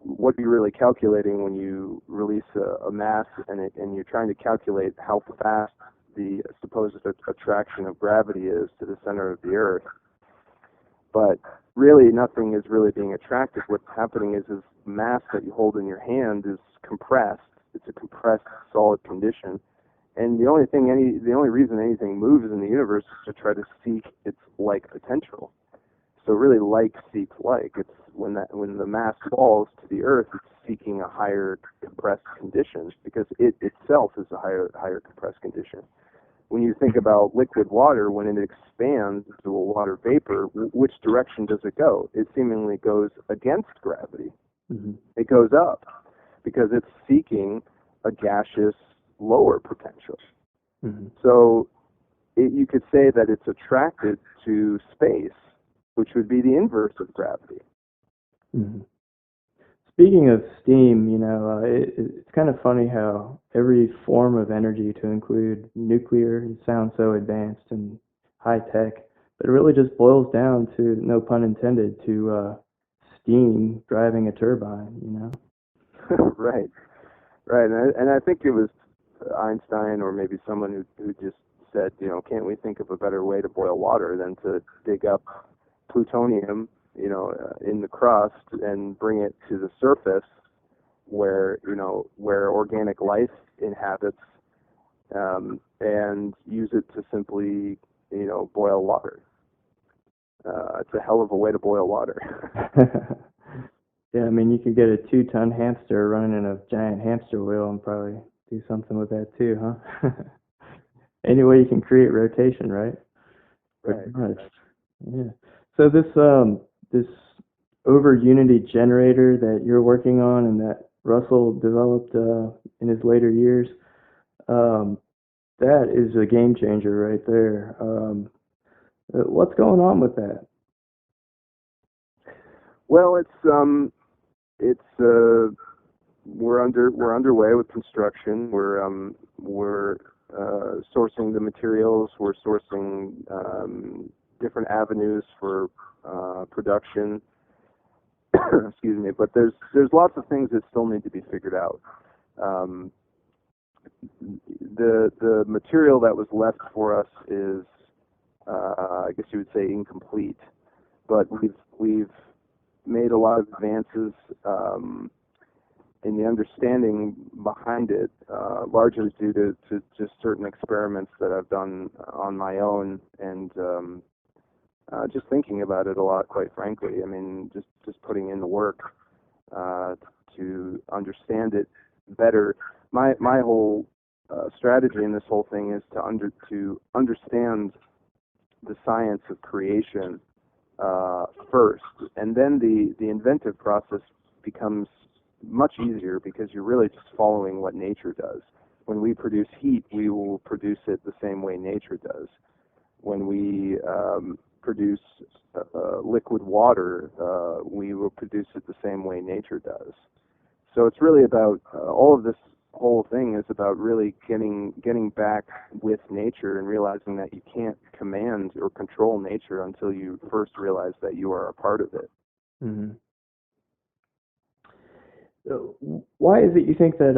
what are you really calculating when you release a mass and you're trying to calculate how fast the supposed attraction of gravity is to the center of the Earth? But really, nothing is really being attracted. What's happening is mass that you hold in your hand is compressed. It's a compressed, solid condition. And the only reason anything moves in the universe is to try to seek its like potential. So really, like seeks like. It's when the mass falls to the Earth, it's seeking a higher compressed condition, because it itself is a higher compressed condition. When you think about liquid water, when it expands into a water vapor, which direction does it go? It seemingly goes against gravity. Mm-hmm. It goes up, because it's seeking a gaseous lower potential. Mm-hmm. So you could say that it's attracted to space, which would be the inverse of gravity. Mm-hmm.
Speaking of steam, it's kind of funny how every form of energy, to include nuclear, sounds so advanced and high tech, but it really just boils down to, no pun intended, to steam driving a turbine.
Right. And I think it was Einstein, or maybe someone who just said, can't we think of a better way to boil water than to dig up plutonium, in the crust and bring it to the surface where organic life inhabits, and use it to simply, boil water. It's a hell of a way to boil water.
Yeah, you could get a 2-ton hamster running in a giant hamster wheel and probably do something with that too, huh? Any way you can create rotation, right?
Right.
Yeah. So this over unity generator that you're working on and that Russell developed in his later years, that is a game changer right there. What's going on with that?
Well, we're underway with construction. We're sourcing the materials. We're sourcing different avenues for production. Excuse me, but there's lots of things that still need to be figured out. The material that was left for us is, I guess you would say, incomplete. but we've made a lot of advances in the understanding behind it, largely due to just certain experiments that I've done on my own, and just thinking about it a lot, quite frankly. I mean, just putting in the work to understand it better. My whole strategy in this whole thing is to understand the science of creation first, and then the inventive process becomes much easier because you're really just following what nature does. When we produce heat, we will produce it the same way nature does. When we produce liquid water, we will produce it the same way nature does. So it's really about all of this whole thing is about really getting back with nature and realizing that you can't command or control nature until you first realize that you are a part of it.
Mm-hmm. So why is it you think that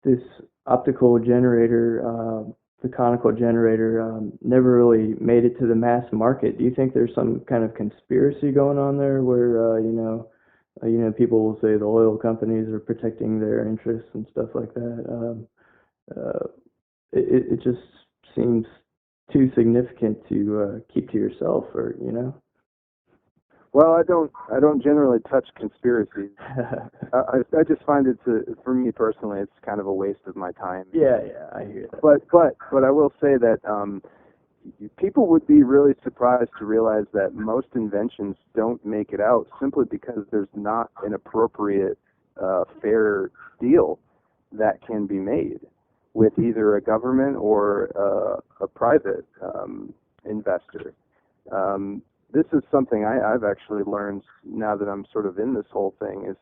this optical generator, the conical generator, never really made it to the mass market? Do you think there's some kind of conspiracy going on there where people will say the oil companies are protecting their interests and stuff like that? It just seems too significant to keep to yourself, or
Well, I don't generally touch conspiracies. I just find it for me personally, it's kind of a waste of my time.
Yeah, I hear that.
But I will say that people would be really surprised to realize that most inventions don't make it out simply because there's not an appropriate fair deal that can be made with either a government or a private investor. This is something I've actually learned now that I'm sort of in this whole thing. Is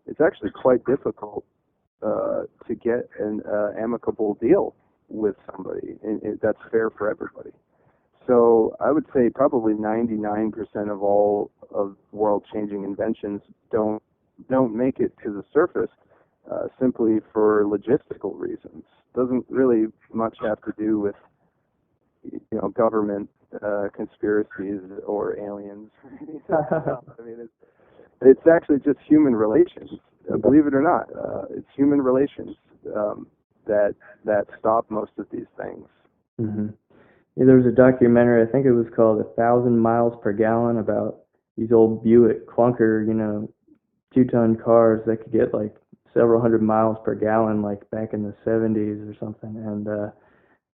it's actually quite difficult to get an amicable deal with somebody that's fair for everybody. So I would say probably 99% of all of world-changing inventions don't make it to the surface simply for logistical reasons. Doesn't really much have to do with government conspiracies or aliens. I mean, it's actually just human relations. Believe it or not, it's human relations that stop most of these things.
Mm-hmm. Yeah, there was a documentary, I think it was called 1,000 Miles Per Gallon, about these old Buick clunker, 2-ton cars that could get like several hundred miles per gallon, like back in the 70s or something. And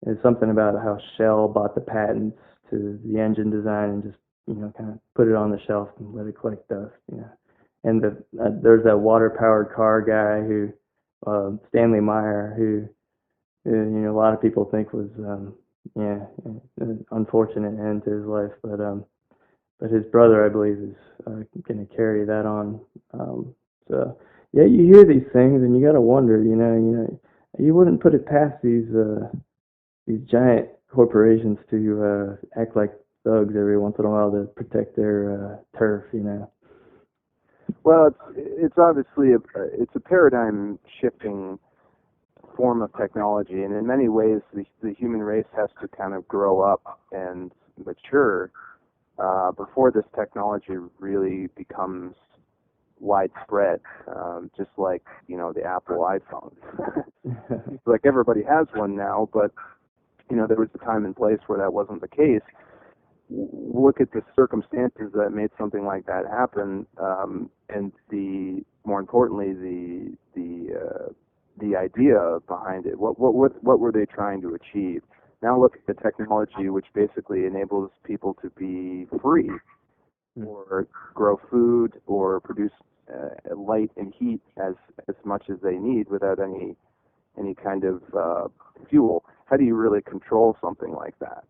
it's something about how Shell bought the patents to the engine design and just, kind of put it on the shelf and let it collect dust, And there's that water-powered car guy who, Stanley Meyer, who, a lot of people think was, an unfortunate end to his life, but his brother, I believe, is going to carry that on. So yeah, you hear these things and you got to wonder, you wouldn't put it past these giant corporations to act like thugs every once in a while to protect their turf,
Well, it's obviously it's a paradigm shifting form of technology, and in many ways the human race has to kind of grow up and mature before this technology really becomes widespread, just like the Apple iPhone. Like everybody has one now, but there was a time and place where that wasn't the case. Look at the circumstances that made something like that happen, and more importantly the idea behind it. What were they trying to achieve? Now look at the technology, which basically enables people to be free, or grow food, or produce light and heat as much as they need without any kind of fuel. How do you really control something like that?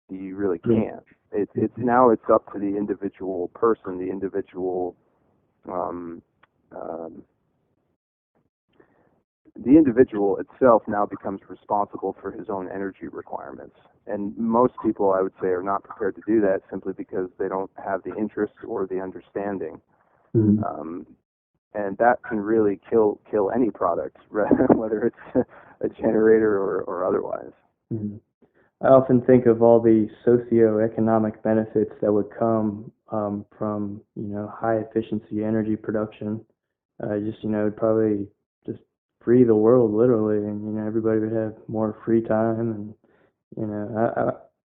You really can't. It's now it's up to the individual person, the individual the individual itself now becomes responsible for his own energy requirements. And most people, I would say, are not prepared to do that simply because they don't have the interest or the understanding. Mm-hmm. And that can really kill any product, whether it's a generator or otherwise.
Mm-hmm. I often think of all the socioeconomic benefits that would come from, high efficiency energy production. Just, it'd probably just free the world literally, and everybody would have more free time, and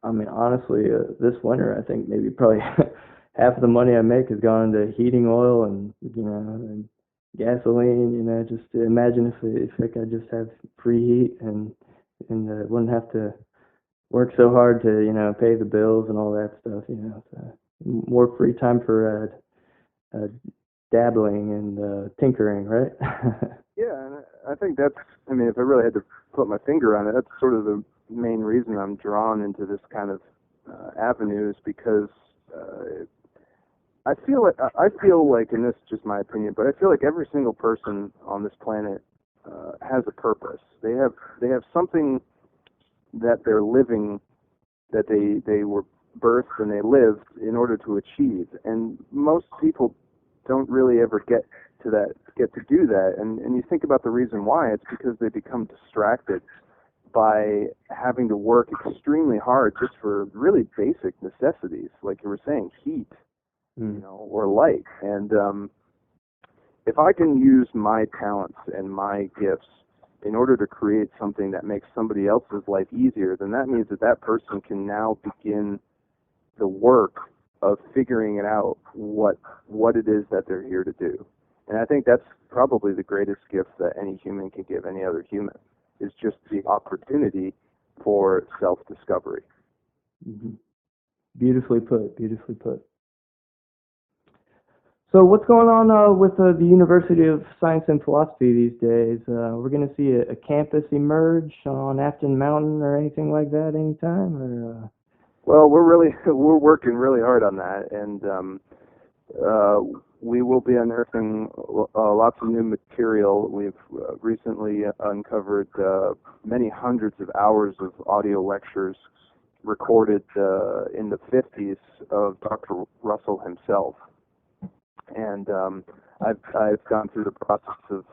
I mean, honestly, this winter I think maybe probably half of the money I make has gone into heating oil and and gasoline. Just to imagine if I could just have free heat and wouldn't have to work so hard to pay the bills and all that stuff. So more free time for dabbling and tinkering, right?
Yeah, and I think that's, I mean, if I really had to put my finger on it, that's sort of the main reason I'm drawn into this kind of avenue, is because I feel like, and this is just my opinion, but I feel like every single person on this planet has a purpose. They have something that they're living, that they were birthed and they lived in order to achieve. And most people don't really ever get to do that. And you think about the reason why, it's because they become distracted by having to work extremely hard just for really basic necessities, like you were saying, heat, or light. And if I can use my talents and my gifts in order to create something that makes somebody else's life easier, then that means that person can now begin the work of figuring it out what it is that they're here to do. And I think that's probably the greatest gift that any human can give any other human, is just the opportunity for self-discovery.
Mm-hmm. Beautifully put, beautifully put. So what's going on with the University of Science and Philosophy these days? We're going to see a campus emerge on Afton Mountain or anything like that anytime? Or
Well, we're working really hard on that, and we will be unearthing lots of new material. We've recently uncovered many hundreds of hours of audio lectures recorded in the 50s of Dr. Russell himself. And I've gone through the process of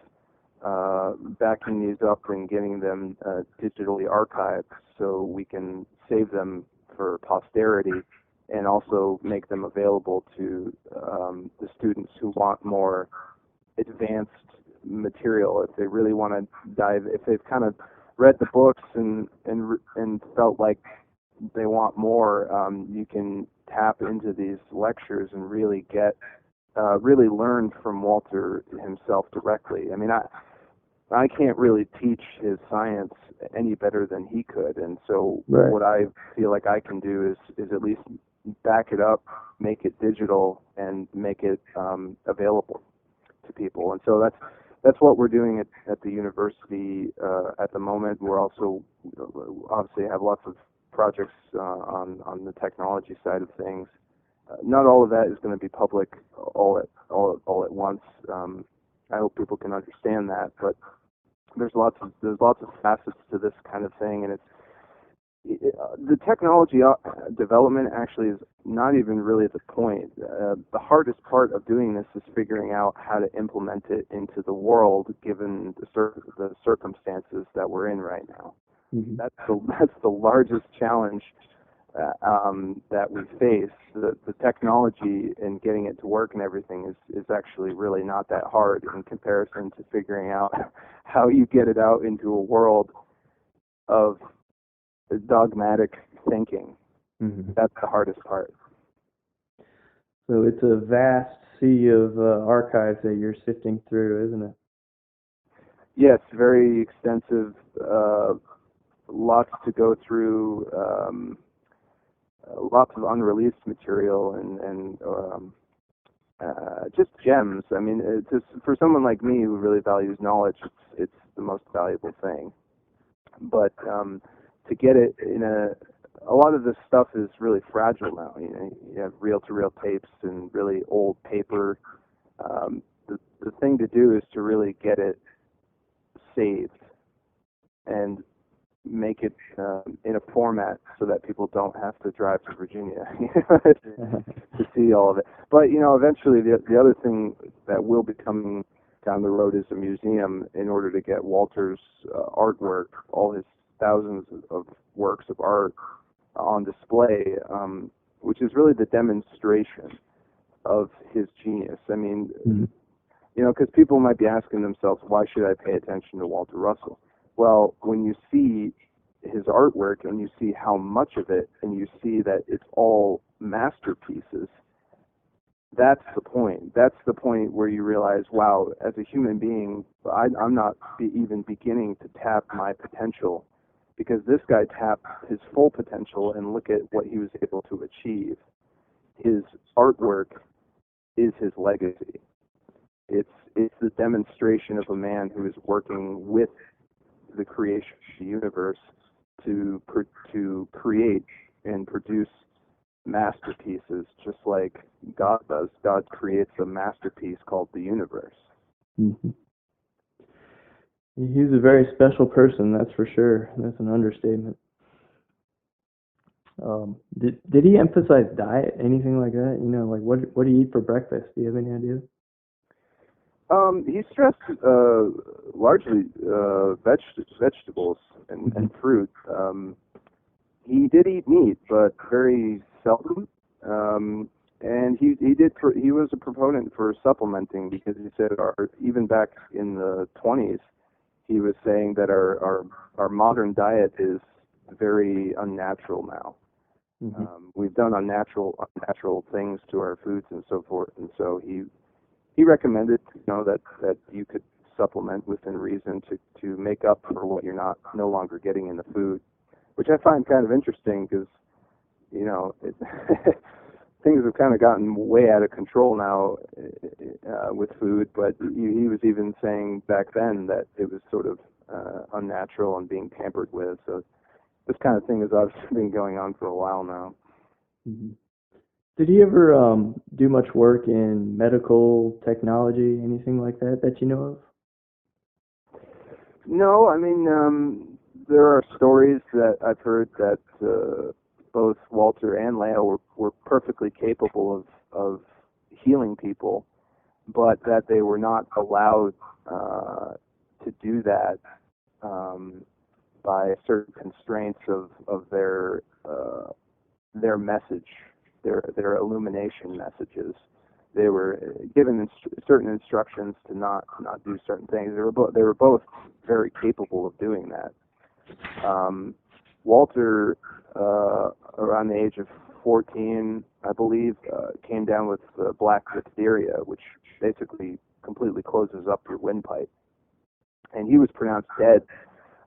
backing these up and getting them digitally archived so we can save them for posterity, and also make them available to the students who want more advanced material. If they really want to dive, if they've kind of read the books and felt like they want more, you can tap into these lectures and really really learn from Walter himself directly. I mean, I can't really teach his science any better than he could, and so
right.
What I feel like I can do is at least back it up, make it digital, and make it available to people. And so that's what we're doing at the university at the moment. We're also obviously have lots of projects on the technology side of things. Not all of that is going to be public all at once. I hope people can understand that, but there's lots of facets to this kind of thing, and the technology development actually is not even really the point. The hardest part of doing this is figuring out how to implement it into the world, given the circumstances that we're in right now. Mm-hmm. That's the largest challenge that we face. The technology and getting it to work and everything is actually really not that hard in comparison to figuring out how you get it out into a world of dogmatic thinking. Mm-hmm. That's the hardest part.
So it's a vast sea of archives that you're sifting through, isn't it?
Yes, very extensive, lots to go through, lots of unreleased material, and just gems. I mean, it's just, for someone like me who really values knowledge, it's the most valuable thing. But to get it in a lot of this stuff is really fragile now. You have reel-to-reel tapes and really old paper. The thing to do is to really get it saved and make it in a format so that people don't have to drive to Virginia to see all of it. But eventually the other thing that will be coming down the road is a museum, in order to get Walter's artwork, all his thousands of works of art, on display, which is really the demonstration of his genius. I mean, because people might be asking themselves, why should I pay attention to Walter Russell? Well, when you see his artwork and you see how much of it, and you see that it's all masterpieces, that's the point. That's the point where you realize, wow, as a human being, I'm not even beginning to tap my potential, because this guy tapped his full potential, and look at what he was able to achieve. His artwork is his legacy. It's the demonstration of a man who is working with the creation of the universe to create and produce masterpieces, just like God does. God creates a masterpiece called the universe.
Mm-hmm. He's a very special person, that's for sure. That's an understatement. Did he emphasize diet, anything like that? Like what do you eat for breakfast? Do you have any idea?
He stressed largely vegetables and fruit. He did eat meat, but very seldom. And he was a proponent for supplementing, because he said even back in the 20s, he was saying that our modern diet is very unnatural now. Mm-hmm. We've done unnatural things to our foods and so forth, and so he recommended, that you could supplement within reason to make up for what you're no longer getting in the food, which I find kind of interesting, because things have kind of gotten way out of control now with food. But he was even saying back then that it was sort of unnatural and being tampered with. So this kind of thing has obviously been going on for a while now.
Mm-hmm. Did he ever do much work in medical technology, anything like that you know of?
No, I mean, there are stories that I've heard that both Walter and Leo were perfectly capable of healing people, but that they were not allowed to do that by certain constraints of their message. Their illumination messages. They were given certain instructions to not do certain things. They were both very capable of doing that. Walter, around the age of 14, I believe, came down with black diphtheria, which basically completely closes up your windpipe, and he was pronounced dead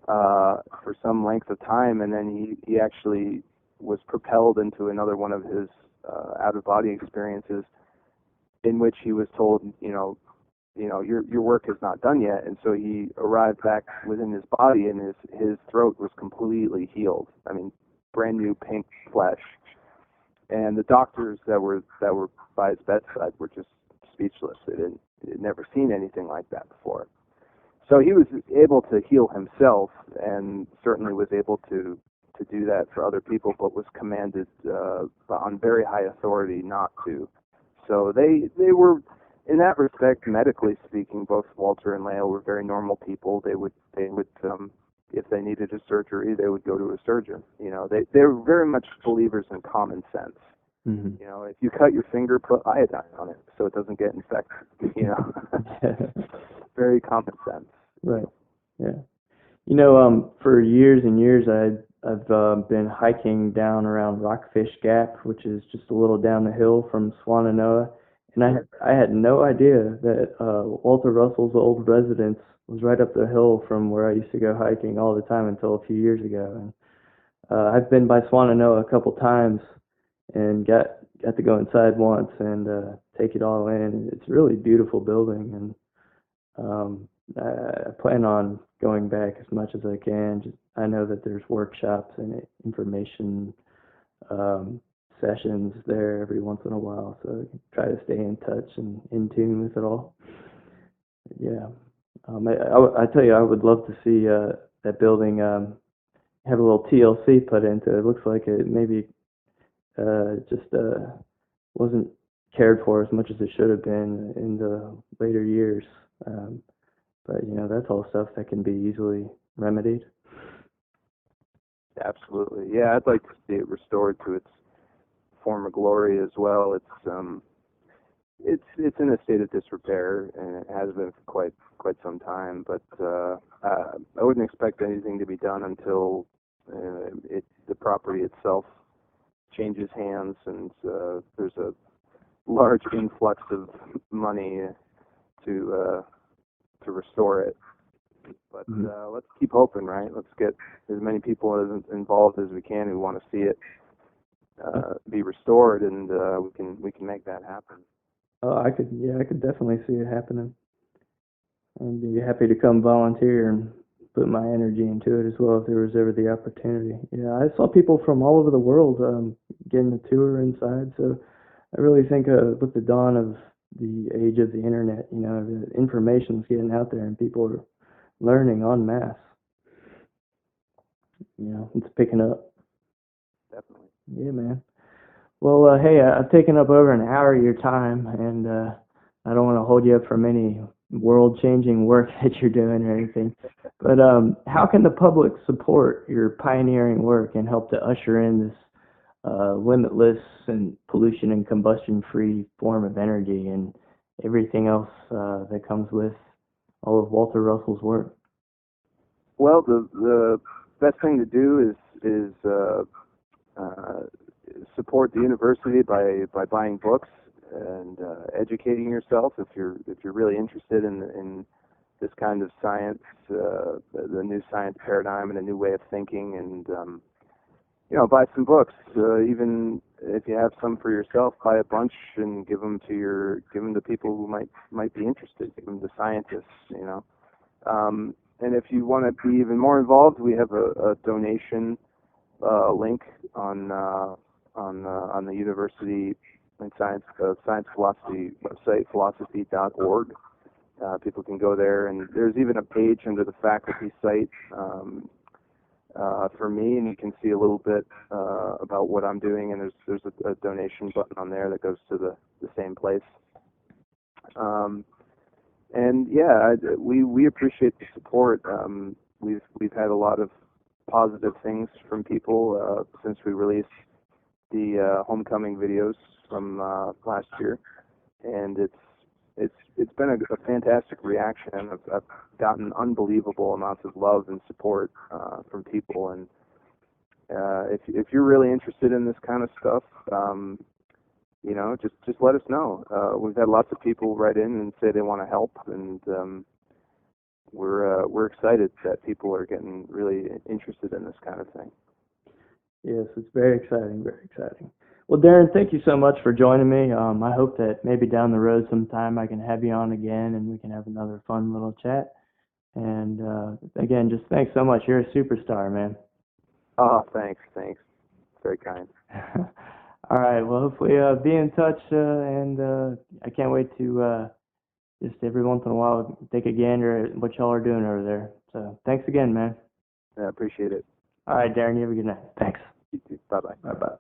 for some length of time, and then he actually was propelled into another one of his out-of-body experiences, in which he was told, your work is not done yet, and so he arrived back within his body, and his throat was completely healed. I mean, brand new pink flesh, and the doctors that were by his bedside were just speechless. They'd never seen anything like that before. So he was able to heal himself, and certainly was able to do that for other people, but was commanded on very high authority not to. So they were, in that respect, medically speaking, both Walter and Leo were very normal people. They would if they needed a surgery, they would go to a surgeon. They were very much believers in common sense. Mm-hmm. If you cut your finger, put iodine on it so it doesn't get infected. Very common sense.
Right. Yeah. For years and years, I've been hiking down around Rockfish Gap, which is just a little down the hill from Swannanoa, and I had no idea that Walter Russell's old residence was right up the hill from where I used to go hiking all the time until a few years ago. And I've been by Swannanoa a couple times and got to go inside once and take it all in. It's a really beautiful building, and I plan on going back as much as I can. I know that there's workshops and information sessions there every once in a while, so I can try to stay in touch and in tune with it all. Yeah, I tell you, I would love to see that building have a little TLC put into it. It looks like it maybe just wasn't cared for as much as it should have been in the later years. But that's all stuff that can be easily remedied.
Absolutely. Yeah, I'd like to see it restored to its former glory as well. It's in a state of disrepair, and it has been for quite some time. But I wouldn't expect anything to be done until the property itself changes hands, and there's a large influx of money to restore it. But let's keep hoping, right? Let's get as many people involved as we can who want to see it be restored, and we can make that happen.
Oh, I could definitely see it happening. I'd be happy to come volunteer and put my energy into it as well if there was ever the opportunity. Yeah, I saw people from all over the world getting a tour inside, so I really think with the dawn of the age of the internet, the information's getting out there and people are learning en masse. It's picking up.
Definitely.
Yeah, man. Well, hey, I've taken up over an hour of your time, and I don't want to hold you up from any world-changing work that you're doing or anything. But how can the public support your pioneering work and help to usher in this limitless and pollution and combustion-free form of energy and everything else that comes with all of Walter Russell's work?
Well, the best thing to do is support the university by buying books and educating yourself if you're really interested in this kind of science, the new science paradigm and a new way of thinking, and buy some books. Even if you have some for yourself, buy a bunch and give them to people who might be interested. Give them to scientists, and if you want to be even more involved, we have a donation link on the university and science philosophy website, philosophy.org. People can go there, and there's even a page under the faculty site for me, and you can see a little bit about what I'm doing, and there's a donation button on there that goes to the same place. And yeah, we appreciate the support. We've had a lot of positive things from people since we released the homecoming videos from last year, and it's been a fantastic reaction. I've gotten unbelievable amounts of love and support from people, and if you're really interested in this kind of stuff, just let us know. We've had lots of people write in and say they want to help, and we're excited that people are getting really interested in this kind of thing.
Yes, it's very exciting, very exciting. Well, Darren, thank you so much for joining me. I hope that maybe down the road sometime I can have you on again and we can have another fun little chat. And again, just thanks so much. You're a superstar, man.
Oh, thanks. Very kind.
All right, well, hopefully be in touch, and I can't wait to just every once in a while take a gander at what y'all are doing over there. So thanks again, man.
I appreciate it.
All right, Darren, you have a good night. Thanks.
You too. Bye-bye.
Bye-bye.